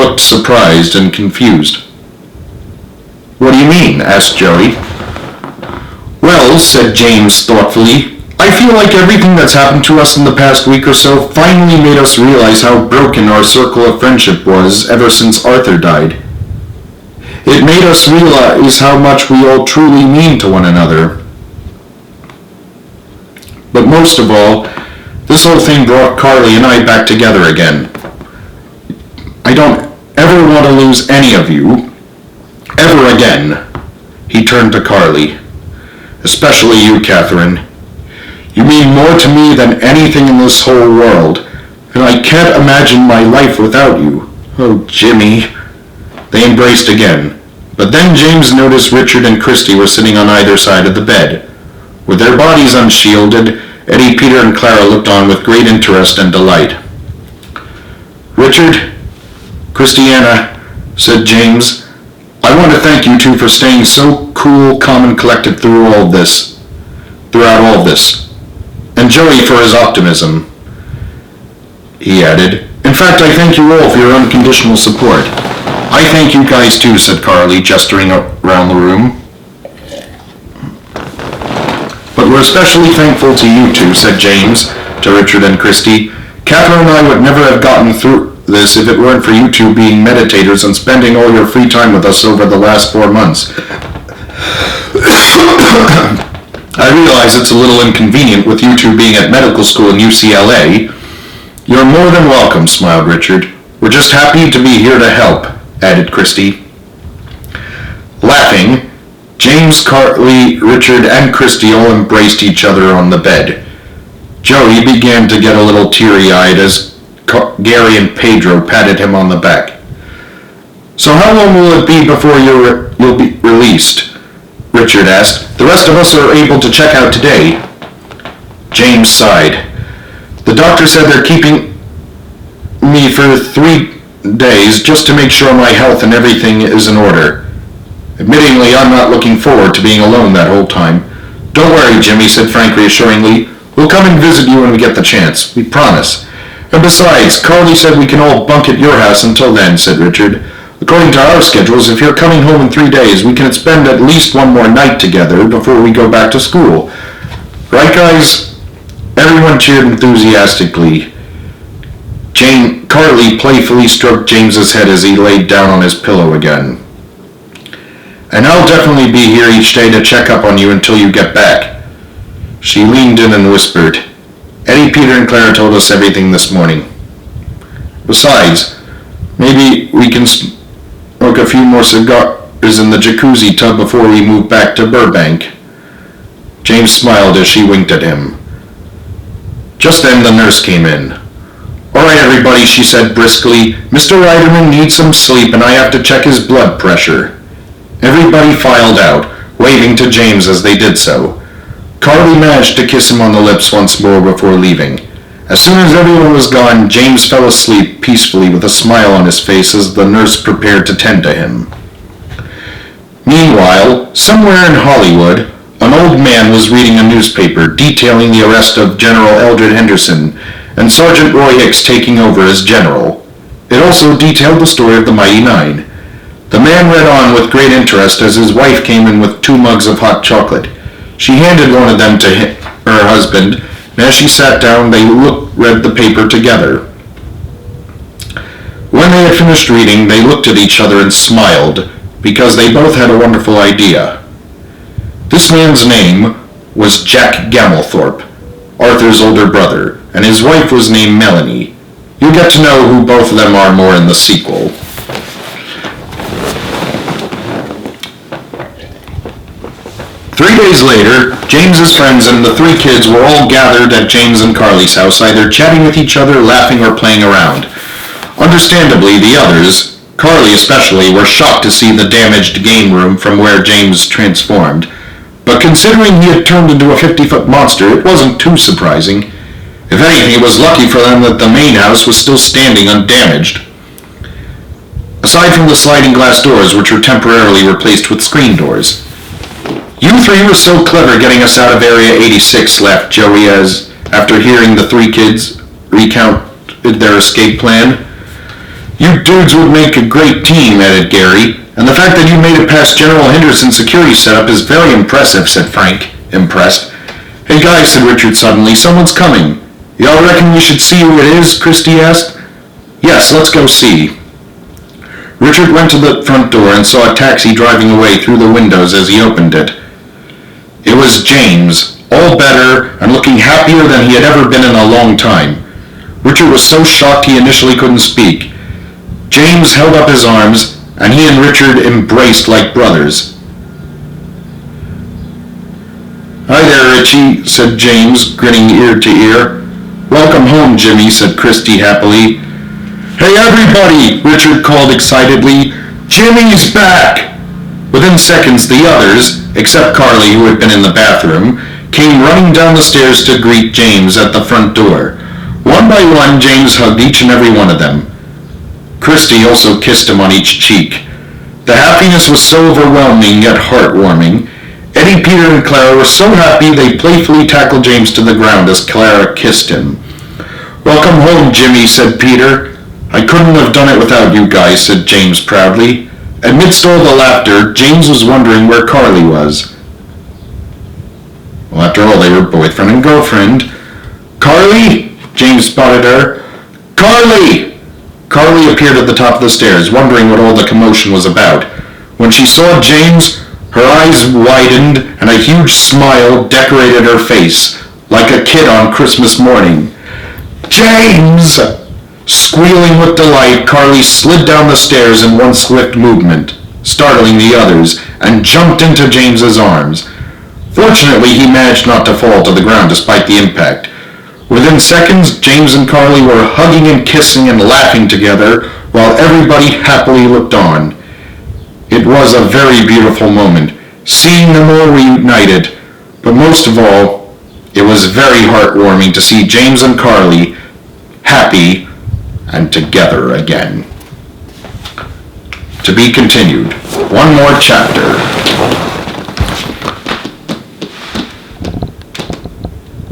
looked surprised and confused. "What do you mean?" asked Joey. "Well," said James thoughtfully, "I feel like everything that's happened to us in the past week or so finally made us realize how broken our circle of friendship was ever since Arthur died. It made us realize how much we all truly mean to one another. But most of all, this whole thing brought Carly and I back together again. I don't ever want to lose any of you, ever again." He turned to Carly. "Especially you, Catherine. You mean more to me than anything in this whole world, and I can't imagine my life without you. Oh, Jimmy." They embraced again, but then James noticed Richard and Christy were sitting on either side of the bed. With their bodies unshielded, Eddie, Peter, and Clara looked on with great interest and delight. "Richard, Christiana," said James, "I want to thank you two for staying so cool, calm, and collected throughout all of this. And Joey for his optimism," he added. "In fact, I thank you all for your unconditional support." "I thank you guys too," said Carly, gesturing around the room. "But we're especially thankful to you two," said James to Richard and Christy. "Catherine and I would never have gotten through this if it weren't for you two being meditators and spending all your free time with us over the last 4 months. I realize it's a little inconvenient with you two being at medical school in UCLA. You're more than welcome," smiled Richard. "We're just happy to be here to help," added Christy. Laughing, James, Carly, Richard, and Christy all embraced each other on the bed. Joey began to get a little teary-eyed as Gary and Pedro patted him on the back. "So how long will it be before you'll be released?" Richard asked. "The rest of us are able to check out today." James sighed. "The doctor said they're keeping me for 3 days just to make sure my health and everything is in order. Admittingly, I'm not looking forward to being alone that whole time." "Don't worry, Jimmy," said Frank reassuringly. "We'll come and visit you when we get the chance. We promise. And besides, Carly said we can all bunk at your house until then," said Richard. "According to our schedules, if you're coming home in 3 days, we can spend at least one more night together before we go back to school. Right, guys?" Everyone cheered enthusiastically. Carly playfully stroked James's head as he laid down on his pillow again. "And I'll definitely be here each day to check up on you until you get back." She leaned in and whispered, "Eddie, Peter, and Clara told us everything this morning. Besides, maybe we can smoke a few more cigars in the jacuzzi tub before we move back to Burbank." James smiled as she winked at him. Just then the nurse came in. "All right, everybody," she said briskly. "Mr. Riderman needs some sleep and I have to check his blood pressure." Everybody filed out, waving to James as they did so. Carly managed to kiss him on the lips once more before leaving. As soon as everyone was gone, James fell asleep peacefully with a smile on his face as the nurse prepared to tend to him. Meanwhile, somewhere in Hollywood, an old man was reading a newspaper detailing the arrest of General Eldred Henderson and Sergeant Roy Hicks taking over as general. It also detailed the story of the Mighty Nine. The man read on with great interest as his wife came in with 2 mugs of hot chocolate. She handed one of them to her husband, and as she sat down, they read the paper together. When they had finished reading, they looked at each other and smiled, because they both had a wonderful idea. This man's name was Jack Gammelthorpe, Arthur's older brother, and his wife was named Melanie. You'll get to know who both of them are more in the sequel. Three days later, James's friends and the 3 kids were all gathered at James and Carly's house, either chatting with each other, laughing, or playing around. Understandably, the others, Carly especially, were shocked to see the damaged game room from where James transformed. But considering he had turned into a 50-foot monster, it wasn't too surprising. If anything, it was lucky for them that the main house was still standing undamaged. Aside from the sliding glass doors, which were temporarily replaced with screen doors. "You 3 were so clever getting us out of Area 86, laughed Joey after hearing the 3 kids recount their escape plan. You dudes would make a great team, added Gary, and the fact that you made it past General Henderson's security setup is very impressive, said Frank, impressed. Hey guys, said Richard suddenly, someone's coming. Y'all reckon we should see who it is? Christy asked. Yes, let's go see. Richard went to the front door and saw a taxi driving away through the windows as he opened it. It was James, all better and looking happier than he had ever been in a long time. Richard was so shocked he initially couldn't speak. James held up his arms, and he and Richard embraced like brothers. Hi there, Richie, said James, grinning ear to ear. Welcome home, Jimmy, said Christy happily. Hey everybody, Richard called excitedly. Jimmy's back! Within seconds, the others, except Carly, who had been in the bathroom, came running down the stairs to greet James at the front door. One by one, James hugged each and every one of them. Christy also kissed him on each cheek. The happiness was so overwhelming yet heartwarming. Eddie, Peter, and Clara were so happy they playfully tackled James to the ground as Clara kissed him. Welcome home, Jimmy, said Peter. I couldn't have done it without you guys, said James proudly. Amidst all the laughter, James was wondering where Carly was. Well, after all, they were boyfriend and girlfriend. Carly? James spotted her. Carly! Carly appeared at the top of the stairs, wondering what all the commotion was about. When she saw James, her eyes widened and a huge smile decorated her face, like a kid on Christmas morning. James! Squealing with delight, Carly slid down the stairs in one swift movement, startling the others, and jumped into James's arms. Fortunately, he managed not to fall to the ground despite the impact. Within seconds, James and Carly were hugging and kissing and laughing together, while everybody happily looked on. It was a very beautiful moment, seeing them all reunited, but most of all, it was very heartwarming to see James and Carly happy and together again. To be continued. One more chapter.